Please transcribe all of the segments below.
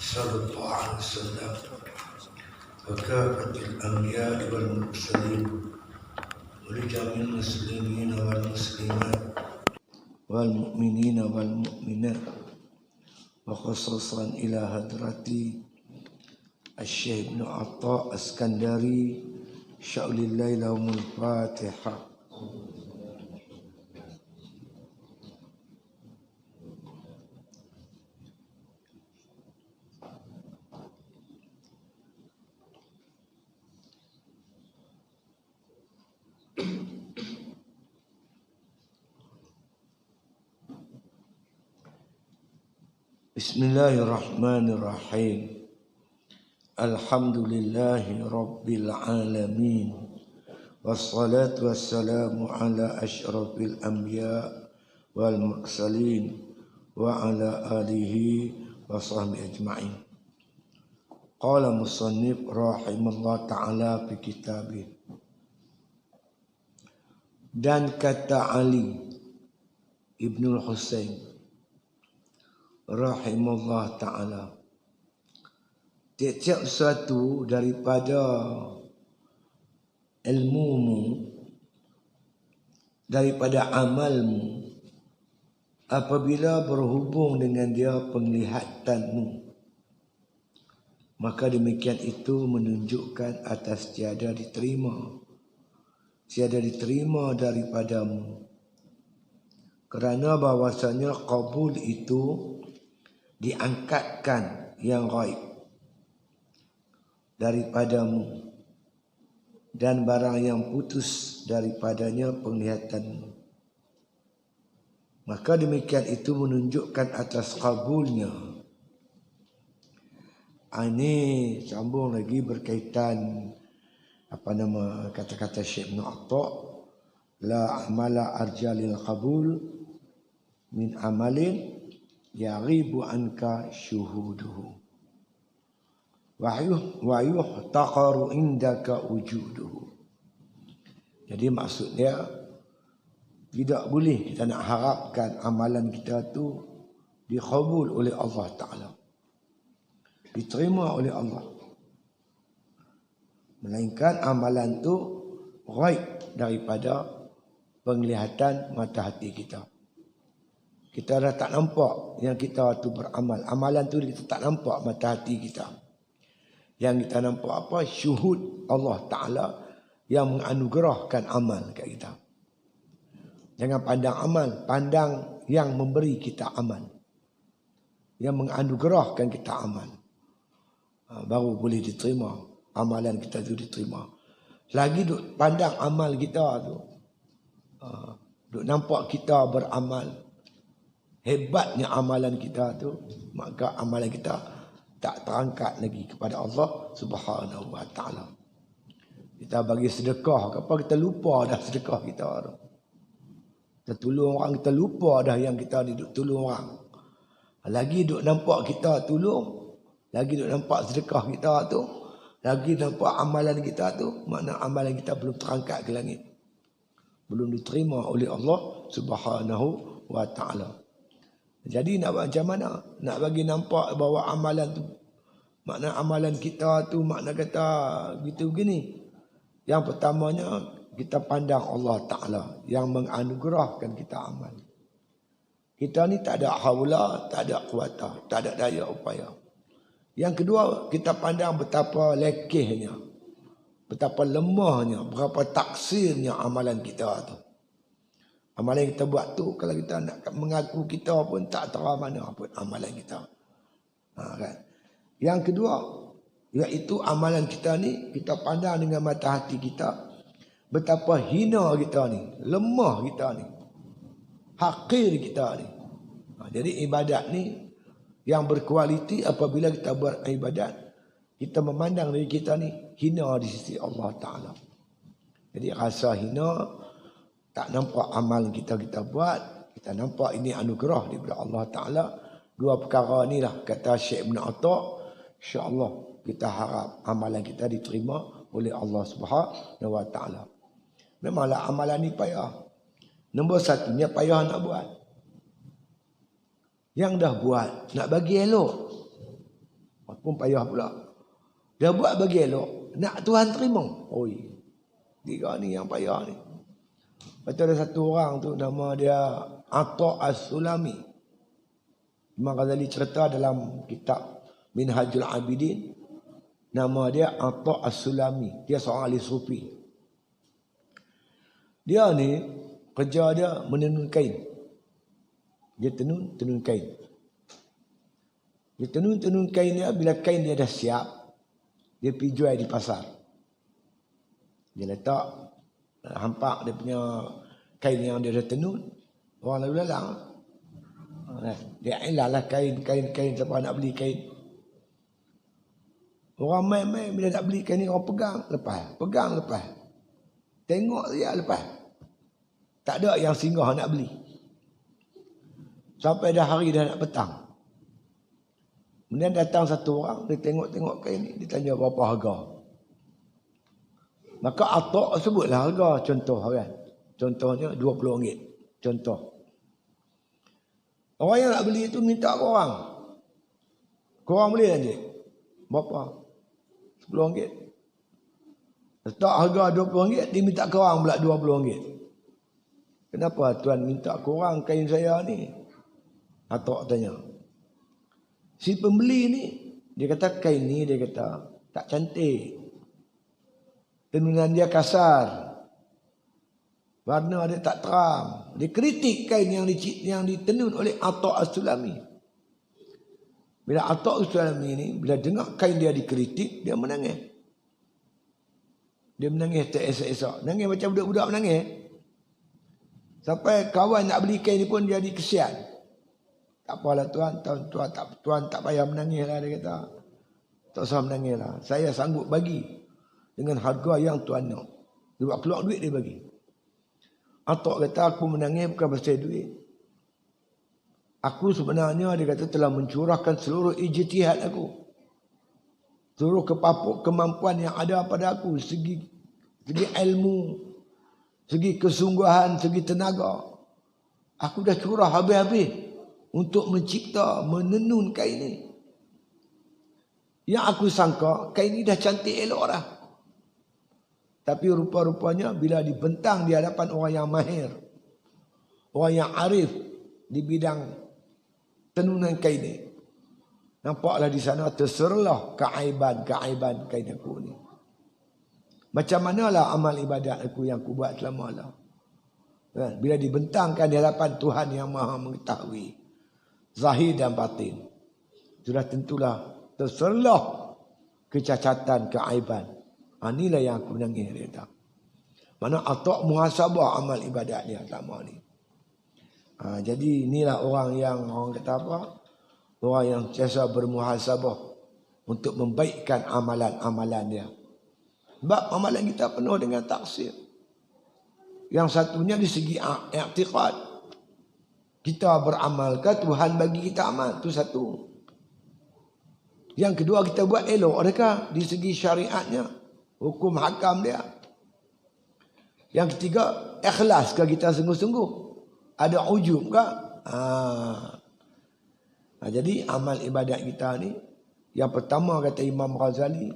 صلى الله عليه وسلم وكافة الأنبياء والمرسلين ولجميع المسلمين والمسلمات والمؤمنين والمؤمنات وخصوصا إلى حضرة الشيخ ابن عطاء السكندري شأل الليل لهم الفاتحة. Bismillahirrahmanirrahim. Alhamdulillahi rabbil alamin. Wassalatu wassalamu ala asyrafil anbiya wal mursalin wa ala alihi wa sahbihi ajma'in. Qala musannif rahimallahu ta'ala fi kitabih. Dan kata Ali Ibnul Husain rahimahullah ta'ala, tiap-tiap satu daripada ilmumu, daripada amalmu, apabila berhubung dengan dia penglihatanmu, maka demikian itu menunjukkan atas tiada diterima daripadamu. Kerana bahwasanya qabul itu diangkatkan yang ghaib daripadamu dan barang yang putus daripadanya penglihatanmu, maka demikian itu menunjukkan atas qabulnya. Ini sambung lagi berkaitan kata-kata Syekh Ibn Atta', la amala arjalil qabul min amalin yaghibu anka syuhuduhu wa yuhtaqaru indaka wujuduhu. Jadi maksudnya tidak boleh kita nak harapkan amalan kita tu dikabul oleh Allah Ta'ala, diterima oleh Allah, melainkan amalan tu ghaib daripada penglihatan mata hati kita. Kita dah tak nampak yang kita tu beramal. Amalan tu kita tak nampak mata hati kita. Yang kita nampak apa? Syuhud Allah Ta'ala yang menganugerahkan amal kat kita. Jangan pandang amal, pandang yang memberi kita amal, yang menganugerahkan kita amal. Baru boleh diterima, amalan kita tu diterima. Lagi duk pandang amal kita tu, duk nampak kita beramal, hebatnya amalan kita tu, maka amalan kita tak terangkat lagi kepada Allah Subhanahu wa ta'ala. Kita bagi sedekah, apa kita lupa dah sedekah kita tu. Kita tolong orang, kita lupa dah yang kita ni duk tolong orang. Lagi duk nampak kita tolong, lagi duk nampak sedekah kita tu, lagi nampak amalan kita tu, makna amalan kita belum terangkat ke langit, belum diterima oleh Allah Subhanahu wa ta'ala. Jadi nak macam mana? Nak bagi nampak bahawa amalan tu, makna amalan kita tu, makna kata gitu begini. Yang pertamanya, kita pandang Allah Ta'ala yang menganugerahkan kita amal. Kita ni tak ada haula, tak ada kuatah, tak ada daya upaya. Yang kedua, kita pandang betapa lekehnya, betapa lemahnya, berapa taksirnya amalan kita tu. Amalan yang kita buat tu, kalau kita nak mengaku kita pun tak tahu mana pun amalan kita. Kan? Yang kedua, iaitu amalan kita ni, kita pandang dengan mata hati kita, betapa hina kita ni, lemah kita ni, hakir kita ni. Jadi ibadat ni yang berkualiti apabila kita buat ibadat, kita memandang diri kita ni hina di sisi Allah Ta'ala. Jadi rasa hina, tak nampak amal kita buat, kita nampak ini anugerah daripada Allah Ta'ala. Dua perkara ni lah kata Syekh Ibn Atta', insya-Allah kita harap amalan kita diterima oleh Allah Subhanahu wa ta'ala. Memanglah amalan ni payah. Nombor satunya payah nak buat. Yang dah buat nak bagi elok, pun payah pula. Dia buat bagi elok, nak Tuhan terima. Oi. Tiga ni yang payah ni. Betul ada satu orang tu nama dia Atta As-Sulami. Imam Ghazali cerita dalam kitab Minhajul Abidin, nama dia Atta As-Sulami. Dia seorang ahli sufi. Dia ni kerja dia menenun kain. Dia tenun kain. Dia tenun kain dia, bila kain dia dah siap, dia pergi jual di pasar. Dia letak hampak dia punya kain yang dia dah tenun, orang lalu lalang. Dia ilalah kain siapa nak beli kain. Orang main bila nak beli kain ni, orang pegang lepas. Tengok dia lepas. Tak ada yang singgah nak beli. Sampai dah hari dah nak petang. Kemudian datang satu orang, dia tengok kain ni, dia tanya berapa harga. Maka Atta sebutlah harga contoh kan. Contohnya RM20. Contoh. Orang yang nak beli itu minta korang. Korang boleh lanjut. Berapa? RM10. Letak harga RM20, dia minta korang pula RM20. Kenapa tuan minta korang kain saya ni? Atta tanya. Si pembeli ni, dia kata kain ni, dia kata tak cantik. Tenunan dia kasar. Warna dia tak terang. Dia kritik kain yang ditenun oleh Atta As-Sulami. Bila Atta As-Sulami ni, bila dengar kain dia dikritik, dia menangis. Dia menangis teresak-esak. Nangis macam budak-budak menangis. Sampai kawan nak beli kain ni pun jadi kesian. Tak apalah tuan tak payah menangis lah, dia kata. Tak usah menangis lah. Saya sanggup bagi dengan harga yang tuan nak. Dia buat keluar duit, dia bagi. Atta kata aku menangis bukan pasal duit. Aku sebenarnya, dia kata, telah mencurahkan seluruh ijtihad aku. Seluruh kemampuan yang ada pada aku. Segi ilmu, segi kesungguhan, segi tenaga. Aku dah curah habis-habis untuk mencipta, menenun kain ini. Yang aku sangka kain ini dah cantik elok dah. Tapi rupa-rupanya bila dibentang di hadapan orang yang mahir, orang yang arif di bidang tenunan kain ini, nampaklah di sana terserlah keaiban kain aku ni. Macam manalah amal ibadat aku yang aku buat selama lah. Bila dibentangkan di hadapan Tuhan yang maha mengetahui zahir dan batin, sudah tentulah terserlah kecacatan, keaiban. Inilah yang aku menangis, dia kata. Mana Atta muhasabah amal ibadat dia selama ni. Jadi inilah orang yang, orang kata apa? Orang yang sentiasa bermuhasabah untuk membaikkan amalan-amalan dia. Sebab amalan kita penuh dengan taksir. Yang satunya di segi i'tiqad. Kita beramal ke Tuhan bagi kita amal. Itu satu. Yang kedua, kita buat elok adakah di segi syariatnya, hukum hakam dia. Yang ketiga, ikhlas ke kita sungguh-sungguh. Ada ujub ke? Jadi amal ibadat kita ni, yang pertama kata Imam Ghazali,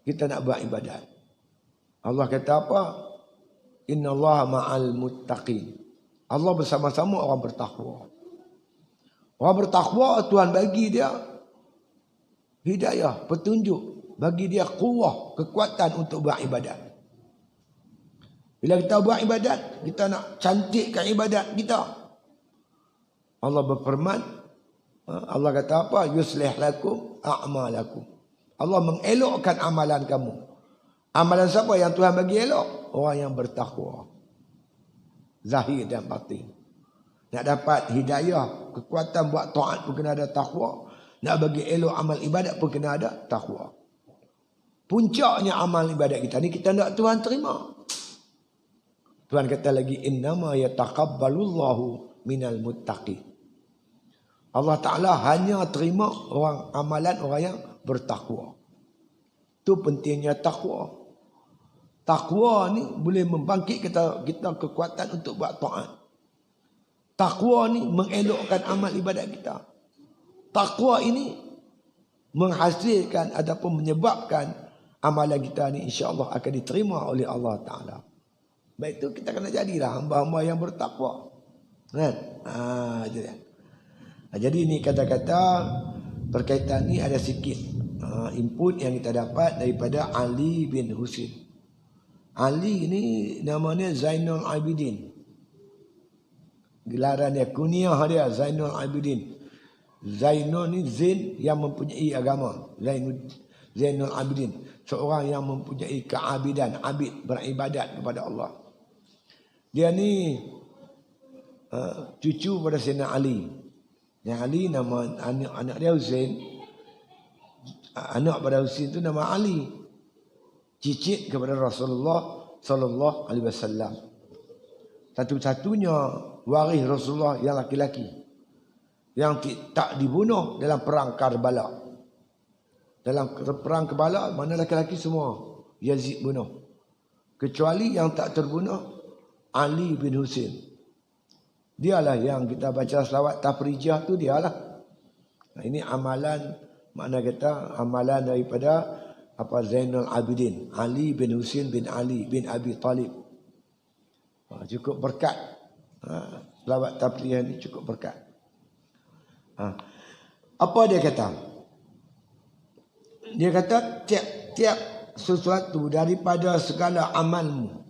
kita nak buat ibadat. Allah kata apa? Inna Allah ma'al muttaqin. Allah bersama-sama orang bertakwa. Orang bertakwa, Tuhan bagi dia hidayah, petunjuk. Bagi dia kuwah, kekuatan untuk buat ibadat. Bila kita buat ibadat, kita nak cantikkan ibadat kita. Allah berfirman, Allah kata apa? Yuslih lakum a'malakum. Allah mengelokkan amalan kamu. Amalan siapa yang Tuhan bagi elok? Orang yang bertakwa. Zahir dan batin. Nak dapat hidayah, kekuatan buat taat pun kena ada takwa. Nak bagi elok amal ibadat pun kena ada takwa. Puncaknya amal ibadat kita ni, kita nak Tuhan terima. Tuhan kata lagi, innama yataqabbalullahu minal muttaqin. Allah Ta'ala hanya terima amalan orang yang bertakwa. Itu pentingnya takwa. Takwa ni boleh membangkit kita kekuatan untuk buat taat. Takwa ni mengelokkan amal ibadat kita. Takwa ini menghasilkan ataupun menyebabkan amalan kita ni insya-Allah akan diterima oleh Allah Taala. Baik itu kita kena jadilah hamba-hamba yang bertakwa. Kan? Jadi ini kata-kata berkaitan ni ada sikit input yang kita dapat daripada Ali bin Husin. Ali ni namanya Zainul Abidin. Gelaran dia, kunyah dia Zainul Abidin. Zainul ni Zain yang mempunyai agama. Zainul Abidin. Seorang yang mempunyai keabidan, abid, beribadat kepada Allah. Dia ni cucu pada Sayyidina Ali. Yang Ali nama anak dia Husain. Anak pada Husain tu nama Ali. Cicit kepada Rasulullah sallallahu alaihi wasallam. Satu-satunya waris Rasulullah yang laki-laki yang tak dibunuh dalam perang Karbala. Dalam perang Karbala mana laki-laki semua Yazid bunuh. Kecuali yang tak terbunuh Ali bin Husain. Dialah yang kita baca selawat tafrijah tu dialah. Ini amalan, makna kata amalan daripada Zainul Abidin, Ali bin Husain bin Ali bin Abi Talib. Cukup berkat. Selawat tafrijah ni cukup berkat. Apa dia kata? Dia kata tiap-tiap sesuatu daripada segala amalmu.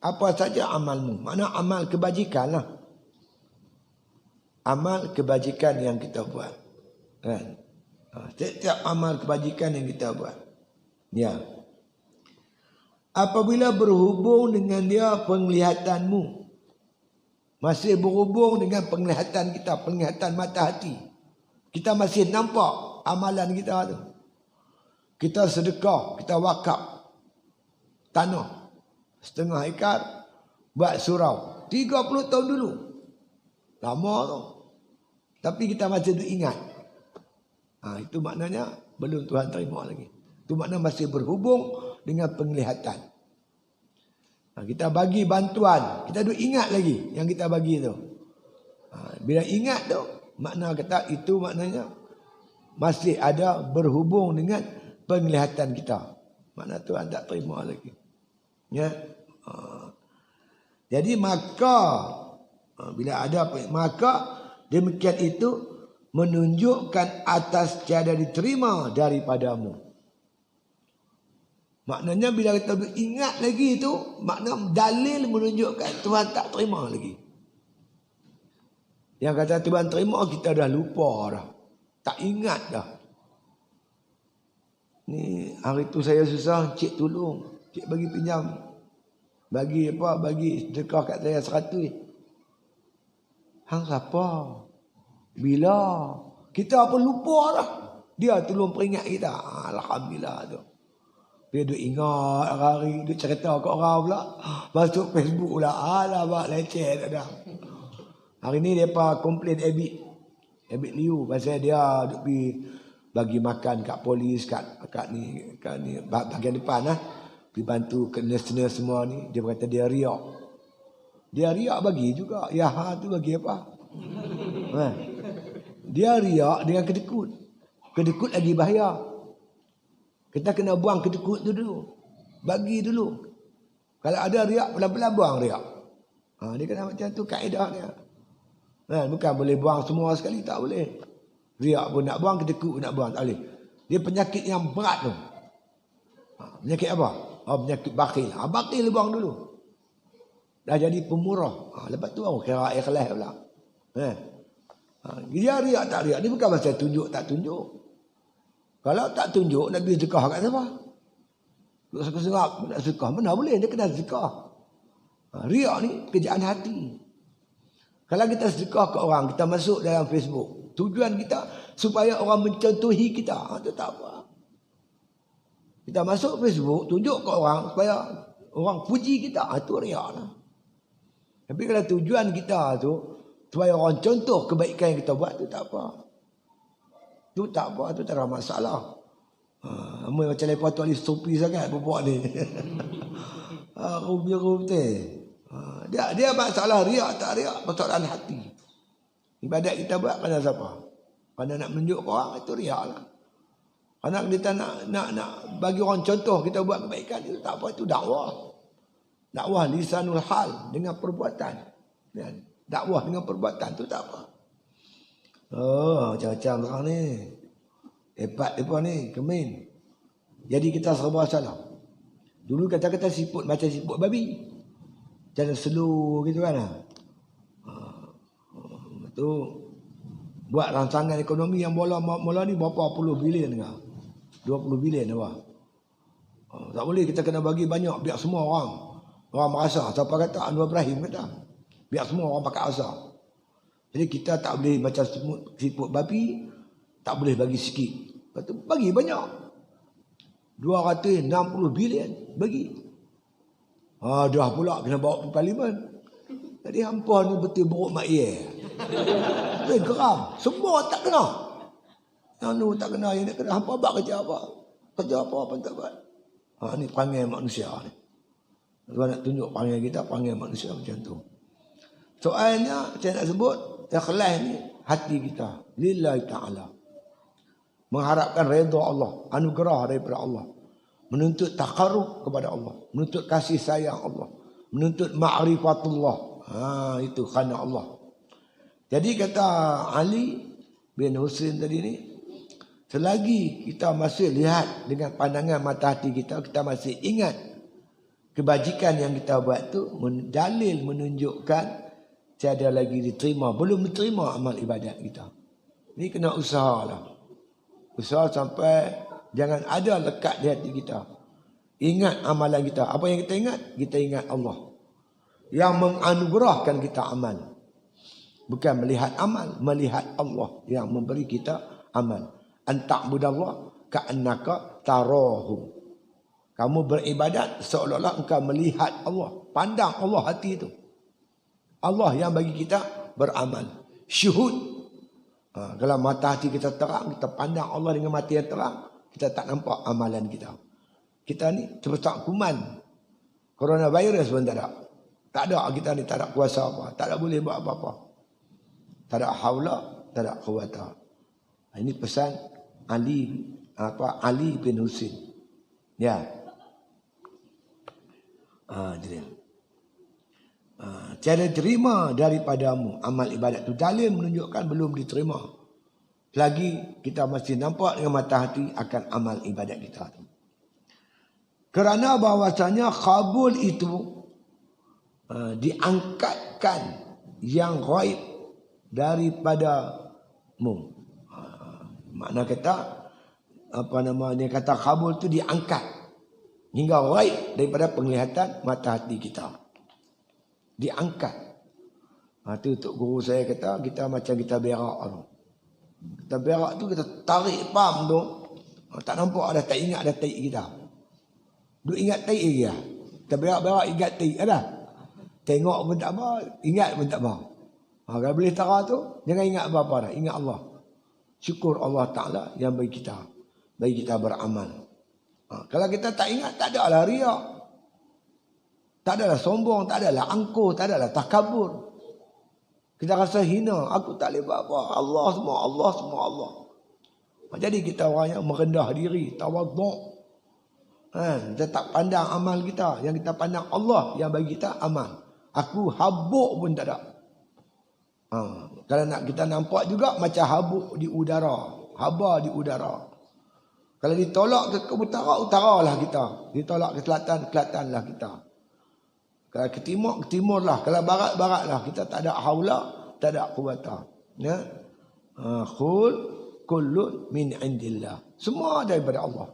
Apa saja amalmu. Makna amal kebajikan lah. Amal kebajikan yang kita buat. Kan? Tiap-tiap amal kebajikan yang kita buat. Ya. Apabila berhubung dengan dia penglihatanmu. Masih berhubung dengan penglihatan kita. Penglihatan mata hati. Kita masih nampak amalan kita tu. Kita sedekah. Kita wakaf tanah. Setengah ekar. Buat surau. 30 tahun dulu. Lama tu. Tapi kita masih ingat. Itu maknanya belum Tuhan terima lagi. Itu makna masih berhubung dengan penglihatan. Kita bagi bantuan. Kita duk ingat lagi yang kita bagi tu. Bila ingat tu, makna kata itu maknanya masih ada berhubung dengan penglihatan kita. Makna Tuhan tak terima lagi. Ya. Jadi maka bila ada maka demikian itu menunjukkan atas tiada diterima daripadamu. Maknanya bila kita ingat lagi itu, makna dalil menunjukkan Tuhan tak terima lagi. Yang kata Tuhan terima, kita dah lupa dah. Tak ingat dah. Ni hari tu saya susah, cik tolong. Cik bagi pinjam. Bagi apa? Bagi sedekah kat saya 100. Hang siapa? Bila? Kita apa lupa dah. Dia tolong peringat kita. Alhamdulillah tu. Dia duk ingat hari duk cerita kat orang pula. Masuk Facebook pula. Alamak leceh tak dah. Hari ni depa komplain Abid Liu pasal dia duk pergi bagi makan kat polis kat ni bahagian depan lah. Pergi bantu ke nurse semua ni. Dia berkata dia riak. Dia riak bagi juga. Ya tu bagi apa? Dia riak dengan kedekut. Kedekut lagi bahaya. Kita kena buang kedekut tu dulu. Bagi dulu. Kalau ada riak, pelan-pelan buang riak. Dia kena macam tu kaedah dia. Bukan boleh buang semua sekali. Tak boleh. Riak pun nak buang, kedekut pun nak buang. Tak boleh. Dia penyakit yang berat tu. Penyakit apa? Penyakit bakhil. Bakhil buang dulu. Dah jadi pemurah. Lepas tu kira ikhlas pula. Dia riak tak riak. Ni bukan pasal tunjuk tak tunjuk. Kalau tak tunjuk, nak pergi sedekah kat siapa? Duk serap nak sedekah. Mana boleh, dia kena sedekah. Riak ni kerjaan hati. Kalau kita sedekah ke orang, kita masuk dalam Facebook. Tujuan kita supaya orang mencontohi kita. Itu tak apa. Kita masuk Facebook, tunjuk ke orang supaya orang puji kita. Itu riak lah. Tapi kalau tujuan kita tu supaya orang contoh kebaikan yang kita buat, itu tak apa. Itu tak apa, itu tak ada masalah. Macam lepas tu ahli supi sangat buat ni. Rubi-rubi dia masalah riak tak riak, persoalan hati. Ibadat kita buat pada siapa? Pada nak menunjuk orang, itu riak lah. Anak kita nak bagi orang contoh kita buat kebaikan, itu tak apa, itu dakwah. Dakwah lisanul hal dengan perbuatan. Dakwah dengan perbuatan tu tak apa. Oh, macam-macam orang ni. Hebat mereka ni, kemin. Jadi kita serba salah. Dulu kata-kata siput macam siput babi. Jalan slow gitu kan. Tu buat rancangan ekonomi yang mula ni berapa puluh bilion ke? 20 bilion apa? Tak boleh, kita kena bagi banyak biar semua orang merasa. Siapa kata? Anwar Ibrahim kata. Biar semua orang pakai asa. Jadi kita tak boleh macam siput babi, tak boleh bagi sikit. Lepas tu bagi banyak. 260 bilion bagi. Dah pula kena bawa pergi parlimen. Jadi hampa ni betul buruk mak ye. Geram. Semua tak kena. Yang ni tak kena, yang ni kena. Hampa buat kerja apa? Kerja apa pun tak buat. Ni panggil manusia ni. Tuan nak tunjuk panggil kita, panggil manusia macam tu. Soalnya saya nak sebut, ikhlas ni hati kita lillahi ta'ala. Mengharapkan redha Allah, anugerah daripada Allah. Menuntut taqarrub kepada Allah, menuntut kasih sayang Allah, menuntut ma'rifatullah. Itu kerana Allah. Jadi kata Ali bin Husain tadi ni, selagi kita masih lihat dengan pandangan mata hati kita, kita masih ingat kebajikan yang kita buat tu, dalil menunjukkan tiada lagi diterima, belum diterima amal ibadat kita. Ini kena usaha lah. Usaha sampai jangan ada lekat di hati kita. Ingat amalan kita. Apa yang kita ingat? Kita ingat Allah yang menganugerahkan kita amal. Bukan melihat amal, melihat Allah yang memberi kita amal. Anta'budallah ka'annaka tarahu. Kamu beribadat seolah-olah engkau melihat Allah. Pandang Allah hati itu. Allah yang bagi kita beramal. Syuhud. Kalau mata hati kita terang, kita pandang Allah dengan mata yang terang, kita tak nampak amalan kita. Kita ni terpesak kuman. Coronavirus pun tak ada. Tak ada, kita ni tak ada kuasa apa. Tak ada boleh buat apa-apa. Tak ada haula, tak ada quwata. Ini pesan Ali bin Husain. Ya. Jadi tiada terima daripadamu amal ibadat itu. Dalil menunjukkan belum diterima. Lagi kita masih nampak dengan mata hati akan amal ibadat kita itu. Kerana bahwasanya kabul itu diangkatkan yang ghaib daripadamu. Makna kata kata kabul itu diangkat hingga ghaib daripada penglihatan mata hati kita. Diangkat. Itu untuk guru saya kata, kita macam kita berak tu. Kita berak tu, kita tarik pam tu. Tak nampak ada, tak ingat ada taik kita. Duk ingat taik lagi lah. Kita berak-berak ingat taik ada. Tengok pun tak apa, ingat pun tak apa. Kalau boleh tara tu, jangan ingat apa-apa dah. Ingat Allah. Syukur Allah Ta'ala yang bagi kita beramal. Kalau kita tak ingat, tak ada lah riak. Tak adalah sombong, tak adalah angkuh, tak adalah takabur. Kita rasa hina, aku tak boleh buat apa. Allah semua, Allah semua, Allah. Jadi kita orang yang merendah diri, tawaduk. Kita tak pandang amal kita, yang kita pandang Allah yang bagi kita amal. Aku habuk pun tak ada. Kalau nak kita nampak juga macam habuk di udara, haba di udara. Kalau ditolak ke utara, utara lah kita. Ditolak ke selatan, selatan lah kita. Kalau ke timur, ke timur lah. Kalau barat, barat lah. Kita tak ada haula, tak ada quwata. Ya? Kullun min indillah. Semua daripada Allah.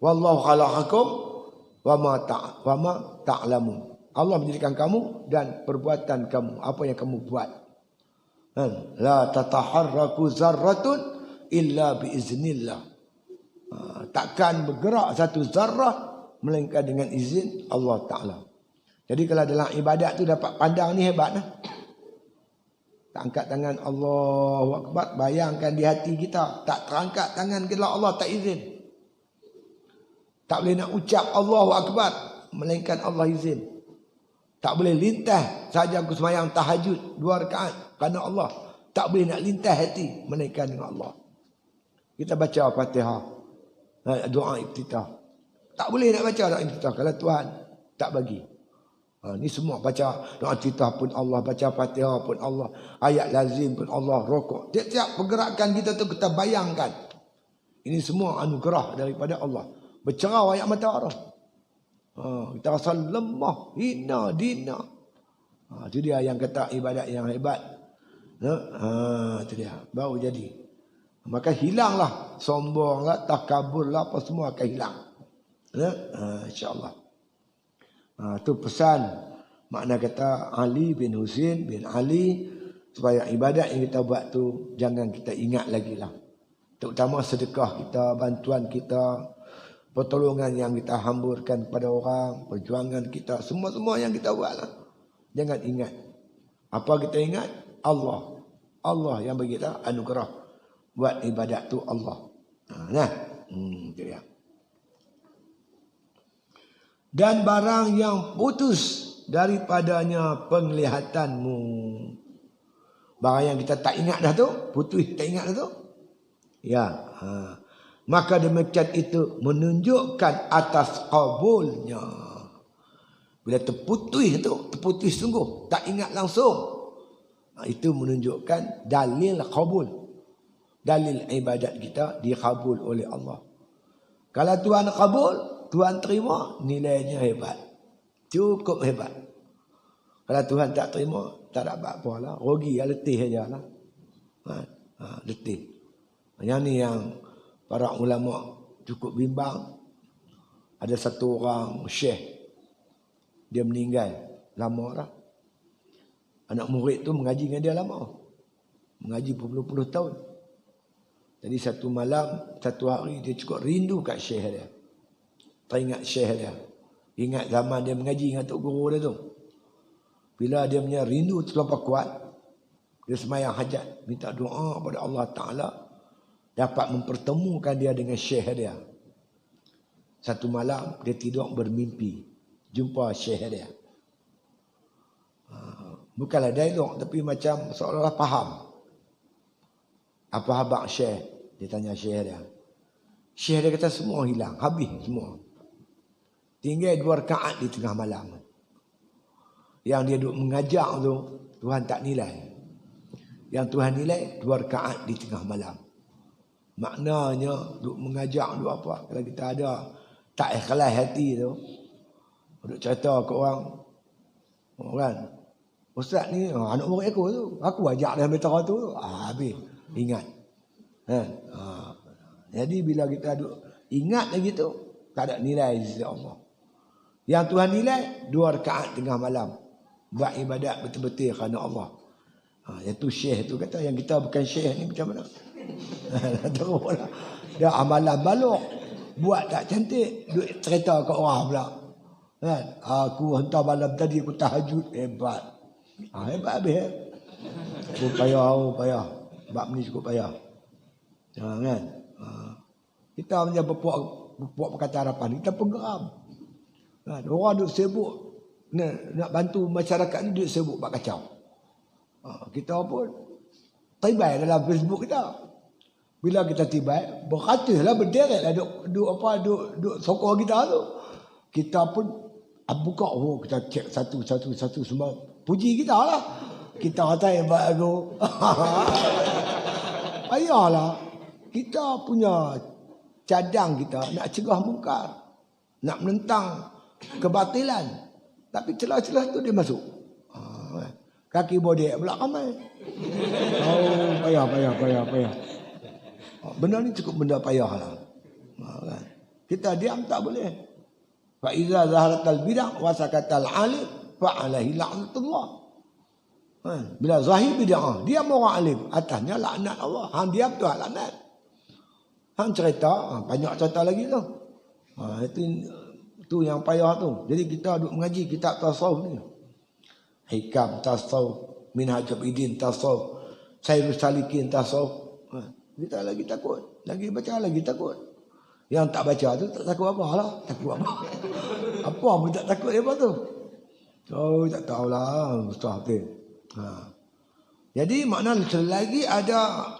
Wallahu khalaqakum wa ma ta'lamun. Allah menjadikan kamu dan perbuatan kamu. Apa yang kamu buat. La tataharraku zarratun illa biiznillah. Takkan bergerak satu zarrah melainkan dengan izin Allah Ta'ala. Jadi kalau dalam ibadat tu dapat pandang ni hebat lah. Tak angkat tangan Allahu Akbar, bayangkan di hati kita. Tak terangkat tangan kalau Allah tak izin. Tak boleh nak ucap Allahu Akbar melainkan Allah izin. Tak boleh lintas saja aku semayang tahajud 2 rakaat kerana Allah. Tak boleh nak lintas hati melainkan dengan Allah. Kita baca Fatihah. doa iftitah. Tak boleh nak baca doa iftitah kalau Tuhan tak bagi. Ni semua baca doa iftitah pun Allah, baca Fatihah pun Allah, ayat lazim pun Allah, rokok. Tiap-tiap pergerakan kita tu kita bayangkan. Ini semua anugerah daripada Allah. Bercerau ayat mata Allah. Kita rasa lemah, hina, dina. Itu dia yang kata ibadat yang hebat. Itu dia. Baru jadi. Maka hilanglah sombonglah, takaburlah, apa semua akan hilang. InsyaAllah. Itu pesan makna kata Ali bin Husin bin Ali, supaya ibadat yang kita buat tu jangan kita ingat lagi lah. Terutama sedekah kita, bantuan kita, pertolongan yang kita hamburkan kepada orang, perjuangan kita, semua-semua yang kita buat lah. Jangan ingat. Apa kita ingat? Allah. Allah yang bagi kita anugerah. Buat ibadat tu Allah. Itu dia. Dan barang yang putus daripadanya penglihatanmu. Barang yang kita tak ingat dah tu, putus tak ingat dah tu. Ya. Maka demikian itu menunjukkan atas qabulnya. Bila terputus sungguh, tak ingat langsung. Itu menunjukkan dalil qabul. Dalil ibadat kita dikabul oleh Allah. Kalau Tuhan kabul, Tuhan terima, nilainya hebat. Cukup hebat. Kalau Tuhan tak terima, tak dapat apa lah. Rugi, letih saja lah. Letih. Yang ni yang para ulama cukup bimbang. Ada satu orang syekh, dia meninggal lama dah. Anak murid tu mengaji dengan dia lama. Mengaji berpuluh-puluh tahun. Jadi satu malam, satu hari dia cukup rindu kat syekh dia. Teringat syekh dia. Ingat zaman dia mengaji dengan tok guru dia tu. Bila dia punya rindu terlampau kuat, dia sembahyang hajat, minta doa kepada Allah Ta'ala dapat mempertemukan dia dengan syekh dia. Satu malam dia tidur bermimpi jumpa syekh dia. Bukanlah dialog, tapi macam seolah-olah faham. Apa habaq syekh? Dia tanya syekh dia. Syekh dia kata semua hilang, habis semua. Tinggal 2 rakaat di tengah malam. Yang dia duduk mengajak tu, Tuhan tak nilai. Yang Tuhan nilai 2 rakaat di tengah malam. Maknanya duduk mengajak duduk apa? Kalau kita ada tak ikhlas hati tu, duduk cerita ke orang, kan? Ustaz ni anak murid aku ajak dia ambil tara tu. Habis ingat. Jadi bila kita duduk ingat lagi tu, tak ada nilai di sisi Allah. Yang Tuhan nilai 2 rakaat tengah malam. Buat ibadat betul-betul kerana Allah. Iaitu syekh tu kata, yang kita bukan syekh ni macam mana? Teruklah. Dia amalan balok. Buat tak cantik, duit cerita ke orang pula. Kan? Aku hantar malam tadi aku tahajud. Hebat. Hebat habis. Payah. Bab ni cukup payah. Kan? Kita macam berpuak perkata harapan. Kita penggeram. Kan? Orang duduk sibuk. Nak bantu masyarakat ni duduk sibuk buat kacau. Kita pun tibai dalam Facebook kita. Bila kita tibai, beratuslah berderet lah duk sokong kita tu. Kita pun buka, kita cek satu semua. Puji kita lah. Kita kata hebat aku. Payahlah. Kita punya cadang kita nak cegah mungkar. Nak menentang kebatilan. Tapi celah-celah tu dia masuk. Kaki bodek pula ramai. Payah. Benda ni cukup benda payah lah. Kita diam tak boleh. Fa iza zaharatal bid'ah wa sakatal alim fa alaihi la'natullah. Bila zahir bid'ah, diam orang alim, atasnya laknat Allah. Hang diam tu laknat. Hang cerita, banyak cerita lagi tu. Itu yang payah tu. Jadi kita duduk mengaji kitab tasawuf ni. Hikam tasawuf, Minhajul Abidin tasawuf, Sairus Salikin tasawuf. Kita lagi takut. Lagi baca lagi takut. Yang tak baca tu tak takut apa lah. Takut apa? Apa pun tak takut apa tu. Tak tahulah. Ustaz tu. Jadi makna selagi ada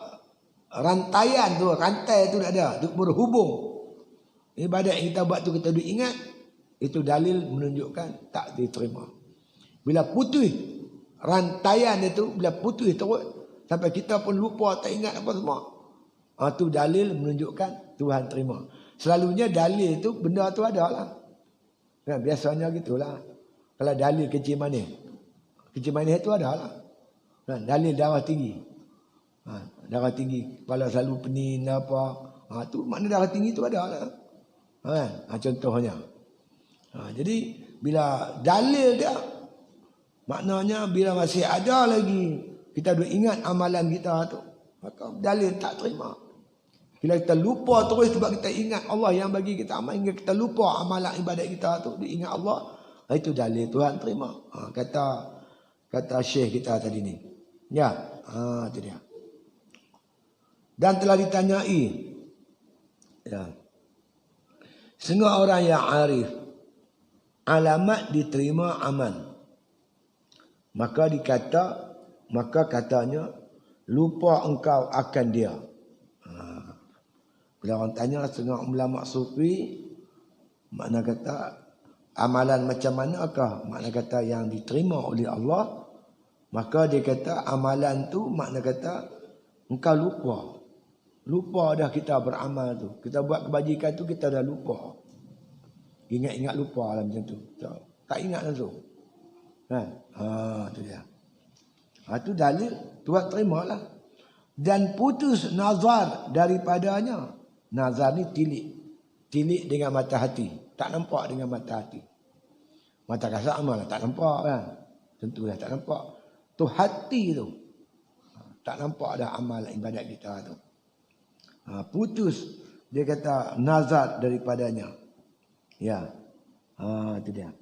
rantaian tu, rantai tu ada, tu berhubung Ibadat yang kita buat tu kita duk ingat, itu dalil menunjukkan tak diterima. Bila putus rantaian itu, bila putus terus sampai kita pun lupa, tak ingat apa semua, tu dalil menunjukkan Tuhan terima. Selalunya dalil itu benda tu ada lah. Biasanya gitulah. Kalau dalil kecil manis itu ada lah. Dalil darah tinggi. Darah tinggi, kepala selalu pening apa. Tu makna darah tinggi tu ada lah. Contohnya. Jadi bila dalil dia, maknanya bila masih ada lagi kita duk ingat amalan kita tu, maka dalil tak terima. Bila kita lupa terus sebab kita ingat Allah yang bagi kita amal, hingga kita lupa amalan ibadat kita tu, diingat Allah, itu dalil Tuhan terima. Kata Syekh kita tadi ni. Ya, itu dia. Dan telah ditanyai, ya, setengah orang yang arif, alamat diterima amal. Maka katanya, lupa engkau akan dia. Bila orang tanya setengah ulama sufi, makna kata amalan macam manakah? Makna kata yang diterima oleh Allah. Maka dia kata amalan tu makna kata engkau lupa. Lupa dah kita beramal tu. Kita buat kebajikan tu kita dah lupa. Ingat-ingat lupa lah macam tu. Tak ingat langsung. Tu dia. Tu dalil Tuhan terimalah. Dan putus nazar daripadanya. Nazar ni tilik. Tilik dengan mata hati. Tak nampak dengan mata hati. Mata kasar malah tak nampak kan. Tentulah tak nampak. Tu hati tu. Tak nampak dah amal ibadat kita tu. Putus. Dia kata nazar daripadanya. Ya. Itu dia.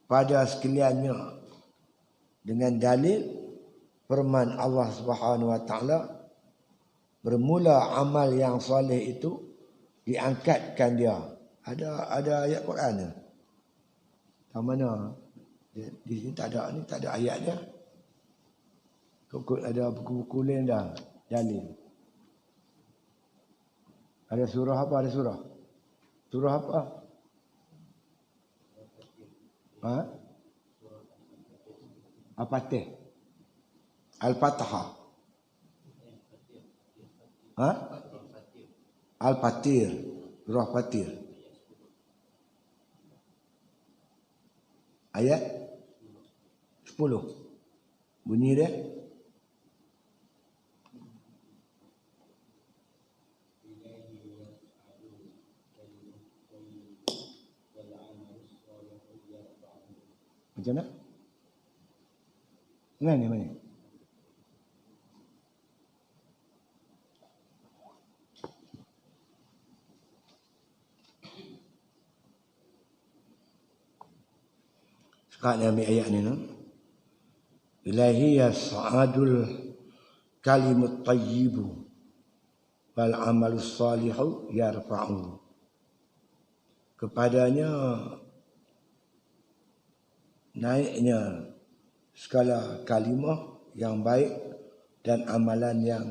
Pada sekaliannya. Dengan dalil firman Allah Subhanahu Wa Taala, bermula amal yang soleh itu diangkatkan dia. Ada ayat Quran ni. Tahu mana? Di sini tak ada, ni tak ada ayat dia. Kok ada buku-buku lain dah dalil. Ada surah apa? Ada surah. Surah apa? Al-Fatih. Al-Fatihah. Al-Fatir. Surah Fatir. Ayat 10. Bunyi dia. Macam mana? Mana? Sekarang ni ambil ayat ni. Ilahi yas'adul kalimut tayyibu wal amalus salihu yarfa'u. Kepadanya naiknya segala kalimah yang baik dan amalan yang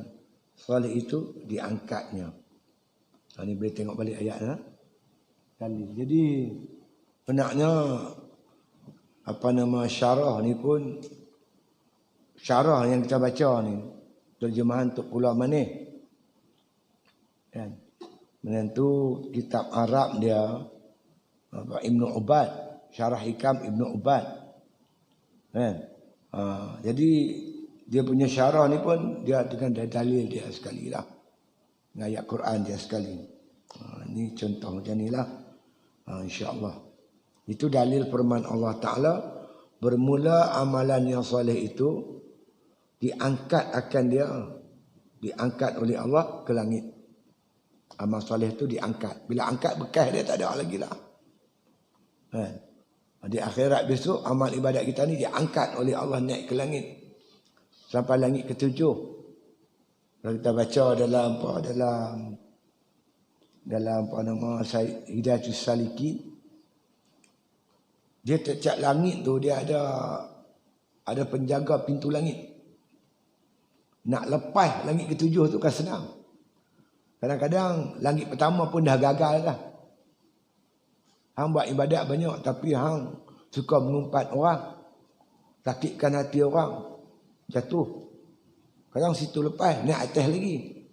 soleh itu diangkatnya. Ini boleh tengok balik ayat kali. Jadi penaknya syarah ni pun, syarah yang kita baca ni terjemahan Tok Pulau Manis kan. Menentu kitab Arab dia Ibnu Ubad, Syarah Hikam Ibnu Ubad kan. Jadi dia punya syarah ni pun dia dengan dalil dia sekali lah, dengan ayat Quran dia sekali. Ni contoh macam ni lah. InsyaAllah itu dalil firman Allah Ta'ala, bermula amalan yang soleh itu diangkat akan dia, diangkat oleh Allah ke langit. Amal soleh itu diangkat. Bila angkat bekas dia tak ada lagi lah. Di akhirat besok amal ibadat kita ni diangkat oleh Allah naik ke langit sampai langit ke-7. Kalau kita baca dalam Hidayatus Salikin, dia setiap langit tu dia ada penjaga pintu langit. Nak lepas langit ke-7 tu kan senang. Kadang-kadang langit pertama pun dah gagal dah. Hang buat ibadat banyak tapi hang suka mengumpat orang, sakitkan hati orang, jatuh. Kadang situ lepas, naik atas lagi.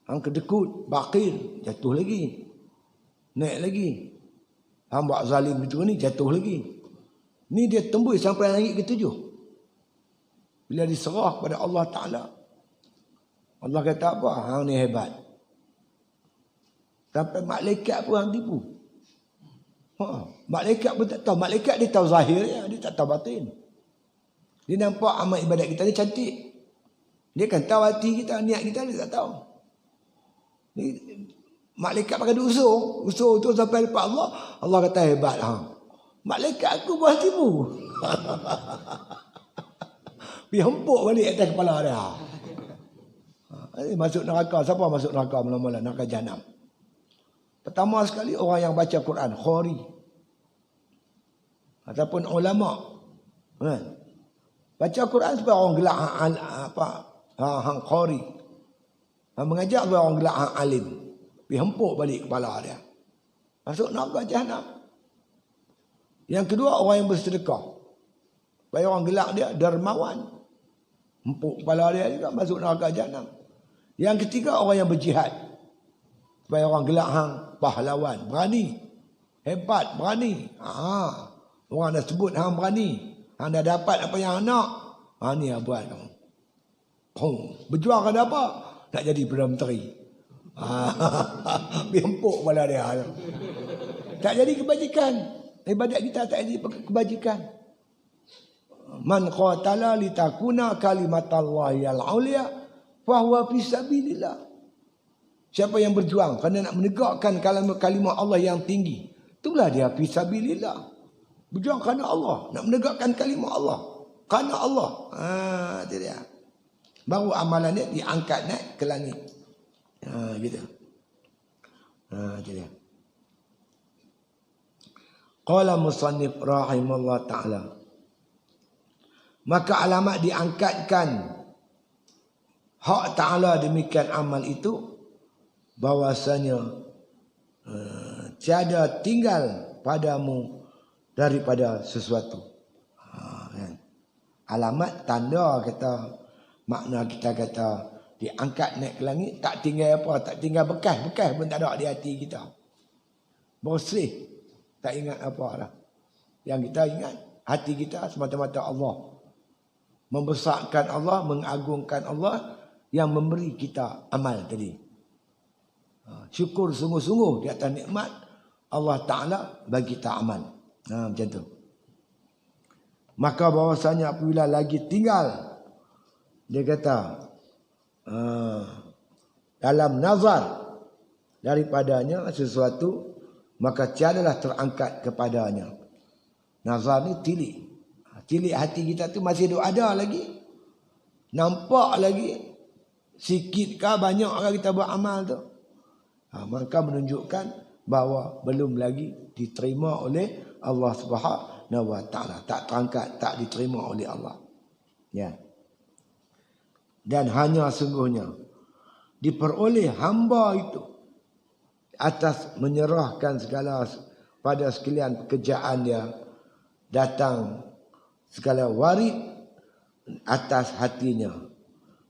Hang kedekut, bakil, jatuh lagi. Naik lagi. Hang buat zalim itu ni, jatuh lagi. Ni dia tembus sampai langit ke-7. Bila diserah pada Allah Ta'ala. Allah kata apa? Hang ni hebat. Sampai malaikat pun hang tipu. Malaikat pun tak tahu. Malaikat dia tahu zahirnya, dia tak tahu batin. Dia nampak amal ibadat kita ni cantik. Dia kan tahu hati kita, niat kita, dia tak tahu. Ni, malaikat pakai usur tu sampai lepas Allah. Allah kata hebat. Malaikat aku buat tipu. Pergi hempuk balik atas kepala dia. Masuk neraka. Siapa masuk neraka mula-mula? Neraka Jahanam. Pertama sekali orang yang baca Quran, khori. Ataupun ulama. Baca Quran supaya orang gelak hang khori. Mengajak supaya orang gelak hang alim. Pergi hempuk balik kepala dia. Masuk neraka Jahanam. Yang kedua orang yang bersedekah. Supaya orang gelak dia dermawan. Hempuk kepala dia juga masuk neraka Jahanam. Yang ketiga orang yang berjihad. Supaya orang gelak hang pahlawan, berani, hebat, berani. Orang dah sebut hang berani. Hang dah dapat apa yang nak. Ni yang buat kamu. Berjuang ada apa? Nak jadi Perdana Menteri. Bimpuk kepala dia. Tak jadi kebajikan. Ibadat kita tak jadi kebajikan. Man qatala litakuna kalimatallahi al-ulia fahuwa fi sabilillah. Siapa yang berjuang kerana nak menegakkan kalimah Allah yang tinggi, itulah dia fi sabilillah. Berjuang kerana Allah, nak menegakkan kalimah Allah. Kerana Allah. Itu dia. Baru amalan dia diangkat naik ke langit. Gitu. Itu dia. Qala musannif rahimahullah ta'ala. Maka alamat diangkatkan hak ta'ala demikian amal itu, bahwasanya tiada tinggal padamu daripada sesuatu. Alamat tanda kata, makna kita kata diangkat naik ke langit, tak tinggal apa, tak tinggal bekas pun tak ada di hati kita. Bersih, tak ingat apa dah. Yang kita ingat hati kita semata-mata Allah. Membesarkan Allah, mengagungkan Allah yang memberi kita amal tadi. Syukur sungguh-sungguh di atas nikmat Allah Ta'ala bagi kita amal. Macam tu. Maka bahwasanya apabila lagi tinggal, dia kata dalam nazar daripadanya sesuatu, maka tiadalah terangkat kepadanya. Nazar ni tilik. Tilik hati kita tu masih ada lagi. Nampak lagi. Sikitkah banyakkah kita buat amal tu. Maka menunjukkan bahawa belum lagi diterima oleh Allah Subhanahu Wa Taala. Tak terangkat, tak diterima oleh Allah. Ya. Dan hanya sungguhnya diperoleh hamba itu atas menyerahkan segala pada sekalian pekerjaan dia, datang segala warid atas hatinya.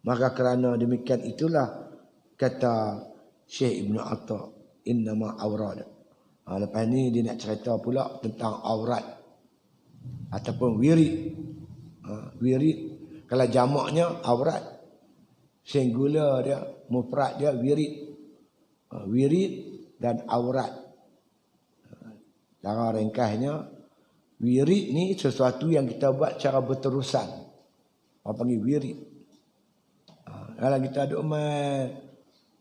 Maka kerana demikian itulah kata Syekh Ibn Atta, innama awrad. Lepas ni dia nak cerita pula tentang aurat ataupun wirid. Wirid kalau jamaknya aurat, singular dia, mufrad dia wirid. Wirid dan aurat. Cara ringkasnya, wirid ni sesuatu yang kita buat secara berterusan. Orang panggil wirid. Kalau kita duduk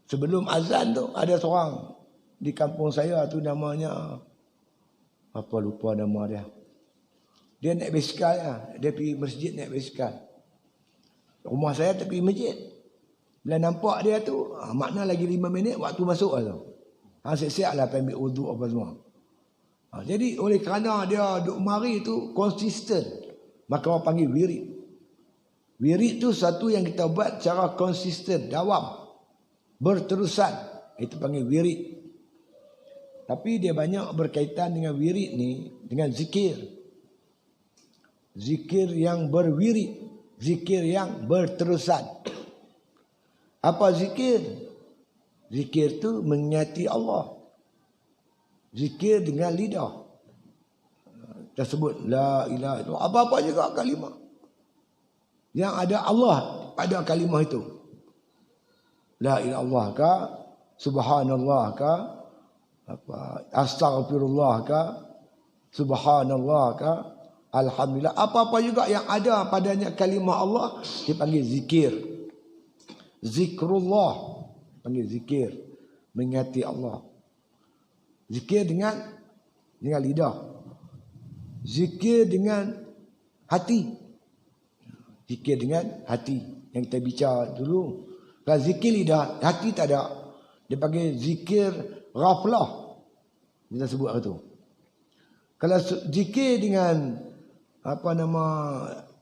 sebelum azan tu, ada seorang di kampung saya tu namanya, apa lupa nama dia. Dia naik basikal ya. Dia pergi masjid naik basikal. Rumah saya tepi masjid. Bila nampak dia tu, makna lagi 5 minit waktu masuk lah tu. Siap-siap lah ambil uduk apa semua. Jadi oleh kerana dia duduk mari tu konsisten, maka orang panggil wirid. Wirid tu satu yang kita buat secara konsisten, dawam, berterusan. Itu panggil wirid. Tapi dia banyak berkaitan dengan wirid ni, dengan zikir. Zikir yang berwirid, zikir yang berterusan. Apa zikir? Zikir tu mengingati Allah. Zikir dengan lidah. Kita sebut la ilaha illallah. Apa-apa juga kalimah. Yang ada Allah pada kalimah itu. La ilaha illallah ka, subhanallah ka, astaghfirullah ka, subhanallah ka, alhamdulillah. Apa-apa juga yang ada padanya kalimah Allah dipanggil zikir. Zikrullah panggil zikir, mengingati Allah. Zikir dengan lidah. Zikir dengan hati. Zikir dengan hati yang kita bicara dulu. Kalau zikir lidah, hati tak ada. Dia panggil zikir ghaflah. Kita sebut itu. Kalau zikir dengan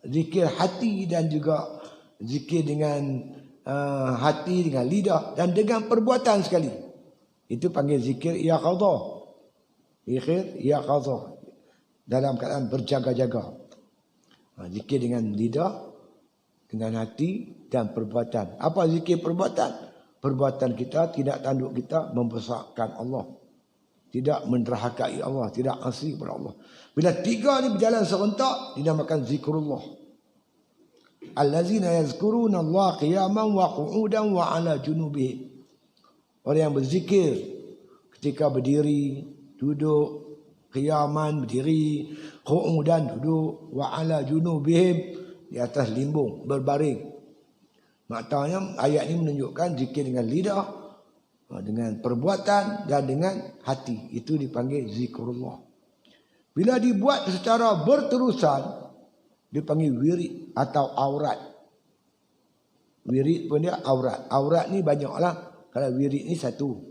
zikir hati dan juga zikir dengan hati, dengan lidah dan dengan perbuatan sekali, itu panggil zikir yaqadha. Zikir yaqadha, dalam keadaan berjaga-jaga. Zikir dengan lidah, dengan hati dan perbuatan. Apa zikir perbuatan? Perbuatan kita tidak tanduk kita membesarkan Allah, tidak menderhakai Allah, tidak asli kepada Allah. Bila tiga ni berjalan serentak, dinamakan zikrullah. Allazina yazkuruna Allah qiyaman wa qu'udan wa ala junubihim. Orang yang berzikir ketika berdiri, duduk, qiyaman berdiri, qu'udan duduk, wa ala junubihim di atas limbung berbaring. Maknanya ayat ini menunjukkan zikir dengan lidah, dengan perbuatan dan dengan hati. Itu dipanggil zikrullah. Bila dibuat secara berterusan, dipanggil wirid atau aurat. Wirid pun dia aurat. Aurat ni banyaklah. Kalau wirid ni satu,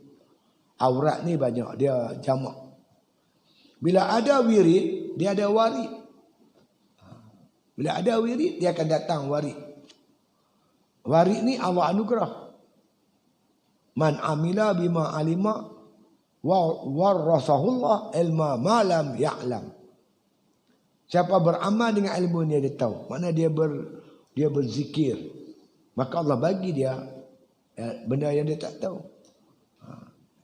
aurat ni banyak, dia jamak. Bila ada wirid, dia ada warid. Bila ada wirid, dia akan datang warid. Warid ni Allah anugerah. Man amila bima alima wa warasahullah ilma ma lam ya'lam. Siapa beramal dengan ilmu ni, dia tahu. Mana dia berzikir, maka Allah bagi dia benda yang dia tak tahu.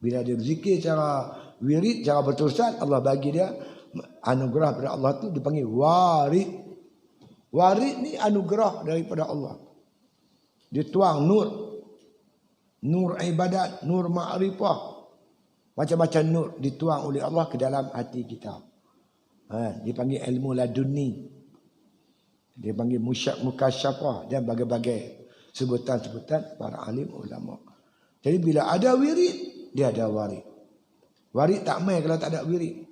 Bila dia berzikir secara wirid, secara berterusan, Allah bagi dia anugerah daripada Allah tu dipanggil warid. Warid ni anugerah daripada Allah. Dia tuang nur. Nur ibadat, nur ma'rifah. Macam-macam nur dituang oleh Allah ke dalam hati kita. Dia panggil ilmu laduni. Dia panggil mukasyafah dan berbagai sebutan-sebutan para alim ulama. Jadi bila ada wirid, dia ada warid. Warid tak main kalau tak ada wirid.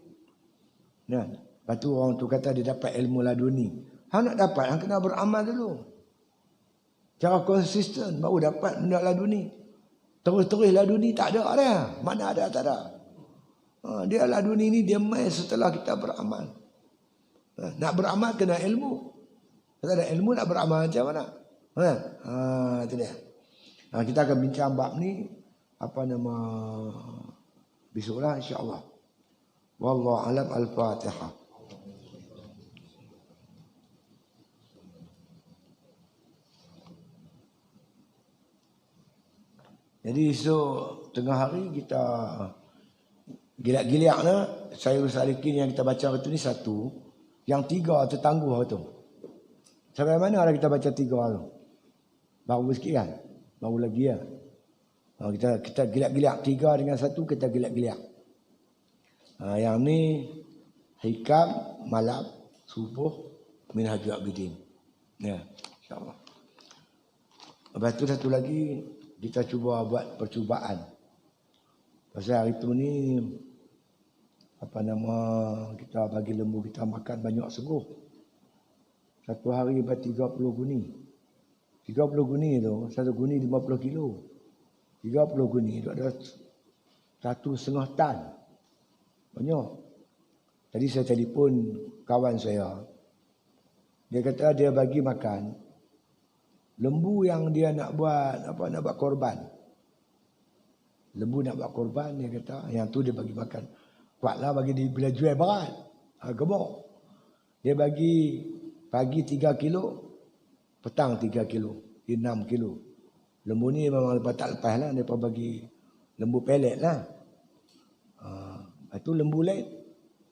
Lepas tu orang tu kata dia dapat ilmu laduni. Hang nak dapat, hang kena beramal dulu. Cara konsisten baru dapat benda laduni. Terus-terus laduni tak ada dia. Mana ada, tak ada. Dia laduni ni dia main setelah kita beramal. Nak beramal kena ilmu. Kalau ada ilmu nak beramal macam mana? Itu dia. Kita akan bincang bab ni besoklah insya-Allah. Wallahu alam. Al-Fatihah. Jadi esok tengah hari kita gilak-gilak lah. Saya salikin yang kita baca itu ni satu. Yang tiga tu tangguh tu. Sampai mana ada kita baca tiga tu? Baru sikit kan? Baru lagi ya. Kita gilak-gilak tiga dengan satu, kita gilak-gilak. Yang ni hikam malam subuh Minhajul Abidin. Ya, insya-Allah. Lepas tu satu lagi kita cuba buat percubaan. Pasal hari tu ni kita bagi lembu kita makan banyak sungguh. Satu hari dapat 30 guni. 30 guni tu, satu guni 50 kilo. 30 guni tu ada 1,5 tan. Banyak. Tadi saya telefon kawan saya. Dia kata dia bagi makan lembu yang dia nak buat korban. Lembu nak buat korban, dia kata, yang tu dia bagi makan. Kuatlah bagi dia bila jual berat. Gemuk. Dia bagi pagi 3 kilo, petang 3 kilo, 6 kilo. Lembu ni memang lepas tak lepas lah. Dia bagi lembu pelet lah. Itu lembu lain.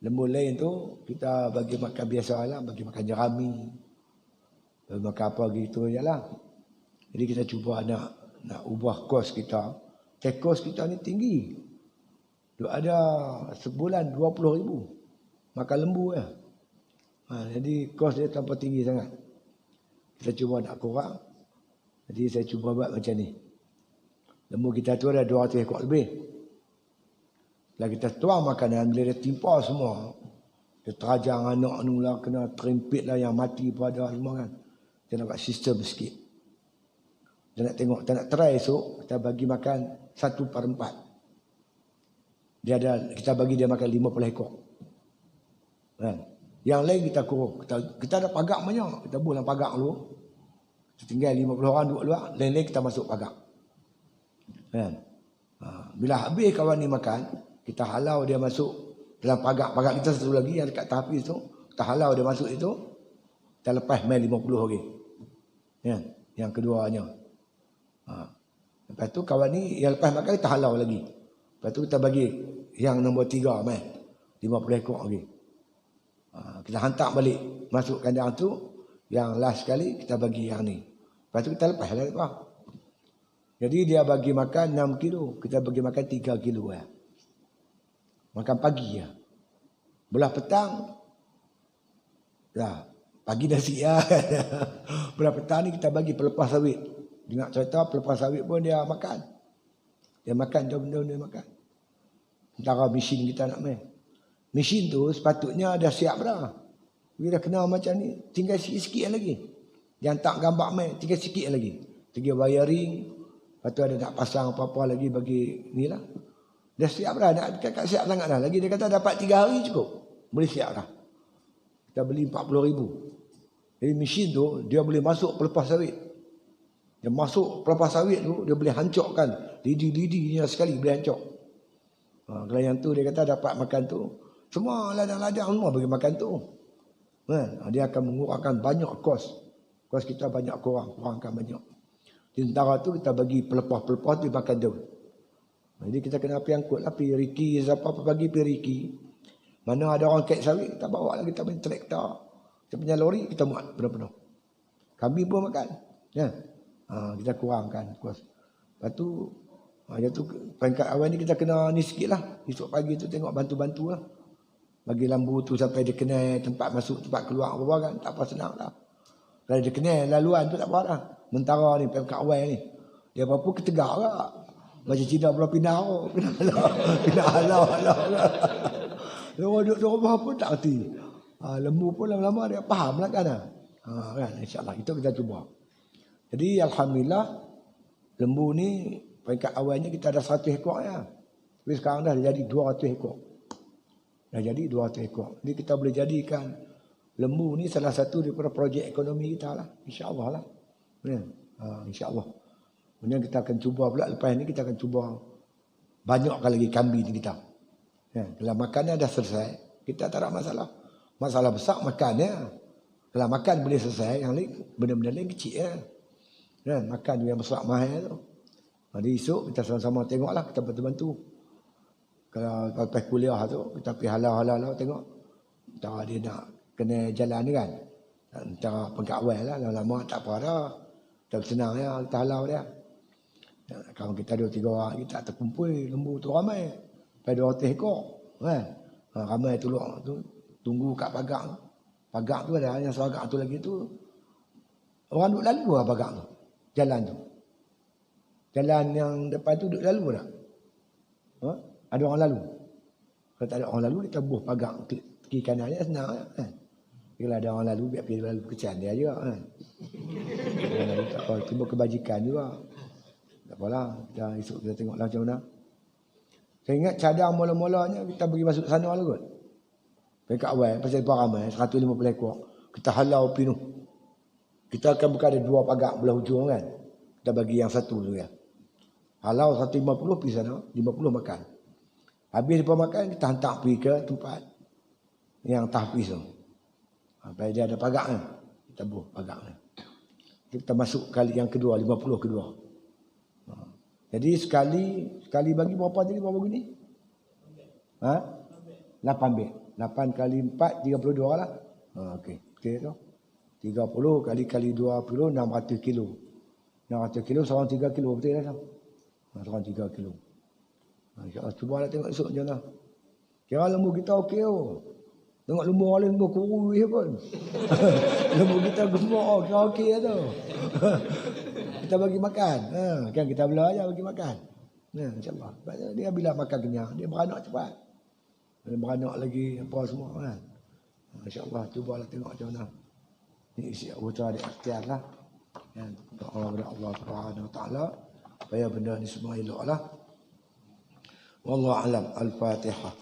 Lembu lain tu kita bagi makan biasa lah. Bagi makan jerami. Bagi makan apa gitu je lah. Jadi kita cuba nak ubah kos kita. Kos kita ni tinggi. Dia ada sebulan 20,000 makan lembu ya. Jadi kos dia tanpa tinggi sangat. Kita cuba nak kurang. Jadi saya cuba buat macam ni. Lembu kita tu ada 200 ekor lebih. Bila kita tuang makanan, bila dia timpa semua. Dia terajang anak ni lah, kena terimpit lah yang mati pada semua kan. Kita nak buat sistem sikit. Kita nak tengok, kita nak try esok, kita bagi makan 1/4. Kita bagi dia makan 50 ekor. Kan? Yang lain kita kurung. Kita ada pagak banyak. Kita buang pagak dulu. Kita tinggal 50 orang duduk luar. Lain-lain kita masuk pagak. Kan? Bila habis kawan ni makan, kita halau dia masuk dalam pagak. Pagak kita satu lagi yang dekat tahfiz tu. Kita halau dia masuk itu. Kita lepas main 50 lagi. Kan? Yang keduanya. Lepas tu kawan ni yang lepas makan kita halau lagi. Lepas tu kita bagi yang nombor 3 main 50 ekor lagi. Kita hantar balik masuk kandang tu. Yang last sekali kita bagi yang ni. Lepas tu kita lepas lah lepas. Jadi dia bagi makan 6 kilo. Kita bagi makan 3 kilo ya. Makan pagi ya. Belah petang. Dah. Pagi nasi ya. Belah petang ni kita bagi pelepas sawit. Dengar cerita pelepas sawit pun dia makan. Dia makan benda dia makan. Antara mesin kita nak main. Mesin tu sepatutnya dah siap dah. Bila dah kenal macam ni, tinggal sikit-sikit lagi. Dia hantar gambar main, tinggal sikit lagi. Tinggal wiring. Lepas tu ada nak pasang apa-apa lagi bagi ni lah. Dah siap dah, nak kat siap sangat dah. Lagi dia kata dapat 3 hari cukup. Boleh siap dah. Kita beli 40,000. Jadi mesin tu, dia boleh masuk pelepas sawit. Dia masuk pelepas sawit tu, dia boleh hancurkan. Lidi-lidinya sekali boleh hancur. Kalau yang tu dia kata dapat makan tu. Semua ladang-ladang semua bagi makan tu. Dia akan mengurangkan banyak kos. Kos kita banyak kurangkan banyak. Di antara tu kita bagi pelepah-pelepah tu makan tu. Jadi kita kena pergi angkut lah. Pergi Riki, siapa pagi pergi Riki. Mana ada orang kait sawit, kita bawa lah. Kita punya traktor. Kita punya lori, kita muat penuh-penuh. Kambing pun makan. Ya. Kita kurangkan kos. Lepas tu, peringkat awal ni kita kena ni sikit lah. Esok pagi tu tengok bantu-bantu lah. Bagi lambu tu sampai dia kenal tempat masuk, tempat keluar apa kan. Tak apa senang lah. Kalau dia kenal laluan tu tak apa lah. Mentara ni, peringkat awal ni. Dia apa-apa ketegak lah. Macam Cina belum pindah oh. Pindah halau. Dia duduk di rumah pun tak erti. Lembu pun lama-lama dia faham lah kan. Kan insyaAllah itu kita cuba. Jadi Alhamdulillah lembu ni peringkat awalnya kita ada 100 ekor ya. Tapi sekarang dah jadi 200 ekor. Dah jadi 200 ekor. Jadi kita boleh jadikan lembu ni salah satu daripada projek ekonomi kita lah. InsyaAllah lah. InsyaAllah. Kemudian kita akan cuba pula lepas ni kita akan cuba banyakkan lagi kambing kita. Kalau makannya dah selesai, kita tak ada masalah. Masalah besar makannya. Kalau makan boleh selesai, yang lain benda-benda lain kecil ya. Makan yang besar mahal tu. Jadi esok kita sama-sama tengoklah, kita bantu-bantu. Kalau lepas kuliah tu, kita pergi halau-halau tengok. Entah dia nak kena jalan ni kan. Entah pengkawal lah, lama-lama tak apa dah. Kita senang ya, kita halau dia. Kalau kita 2-3 orang, kita terkumpul lembu tu ramai. Sampai 200 ekor. Ramai tu tunggu kat pagar. Pagar tu ada, yang seragak tu lagi tu. Orang duduk lalu lah pagar tu. Jalan tu. Jalan yang depan tu duduk lalu tak? Ada orang lalu. Kalau tak ada orang lalu, kita buh pagar kiri kanan dia senang kan. Kalau ada orang lalu, biar pergi lalu kecian dia juga kan. Tak apa, cuma kebajikan juga. Tak apalah, esok kita tengoklah macam mana. Saya ingat cadang mula-mulanya kita pergi masuk sana lah kot. Peringkat awal, pasal lepas ramai, 150 ekor. Kita halau penuh. Kita akan buka ada 2 pagar belah hujung kan. Kita bagi yang satu tu ya. Kalau 150 pergi sana, 50 makan. Habis lepas makan, kita hantar pergi ke tempat yang tahfiz tu. Sampai dia ada pagar kan. Kita buh pagar ni. Kita masuk kali yang kedua, 50 kedua. Jadi sekali bagi berapa tadi, berapa gini? 8 bet. 8 kali 4, 32 lah. Okey. Okey tu. 30 kali 20, 600 kilo. 600 kilo, seorang 3 kilo. Betul tak? Seorang 3 kilo. InsyaAllah. Cuba lah tengok esok macam mana. Kira lembu kita okey oh. Tengok lembu orang lain, lembu kurui pun. Lembu kita gemuk, kira okey lah tu. Kita bagi makan. Kan kita bela je bagi makan. InsyaAllah. Dia bila makan kenyang, dia beranak cepat. Dia beranak lagi apa semua kan. InsyaAllah. Cubalah tengok macam mana. Ini isi usaha di ikhtiar lah. Doa kepada Allah Subhanahu Wa Taala supaya benda ni semua elok lah. Wallahu alam. Al-Fatihah.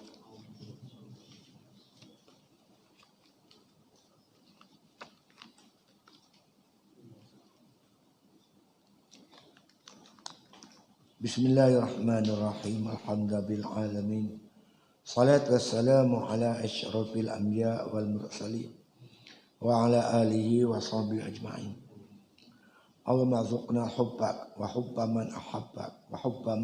Bismillahirrahmanirrahim. Alhamdulillahil alamin. Salat wassalamu ala asyrafil anbiya wal mursalin wa ala alihi wa sahbihi ajma'in. Allahumma arzuqna hubbak wa hubba man ahabbak wa hubba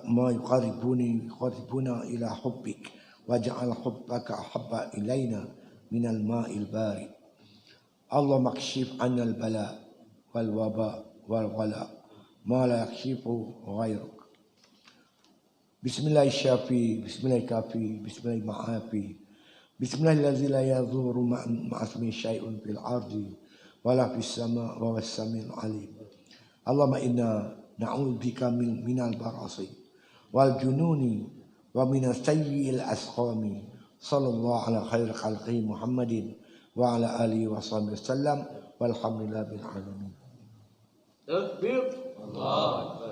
ma yuqarribuna ila hubbik waj'al hubbaka ahabba ilaina minal ma'il barid. Allahumma kshif 'anna al-bala wal waba wal ghala ma la yakshifu ghayruk. Bismillahirrahmanirrahim. Bismillahirrahmanirrahim. Bismillahirrahmanirrahim. Bismillahirrahmanirrahim. La yadhurru ma'asmi syai'un fil ardi wala fis sama' wa was samiul alim. Allahumma inna na'udzubika minal barasi wal jununi wa minas sayyi'il asqami. Sallallahu ala khairi khalqi Muhammadin wa ala alihi wa sahbihi wasallam walhamdulillahi bil alamin. Takbir. Allah.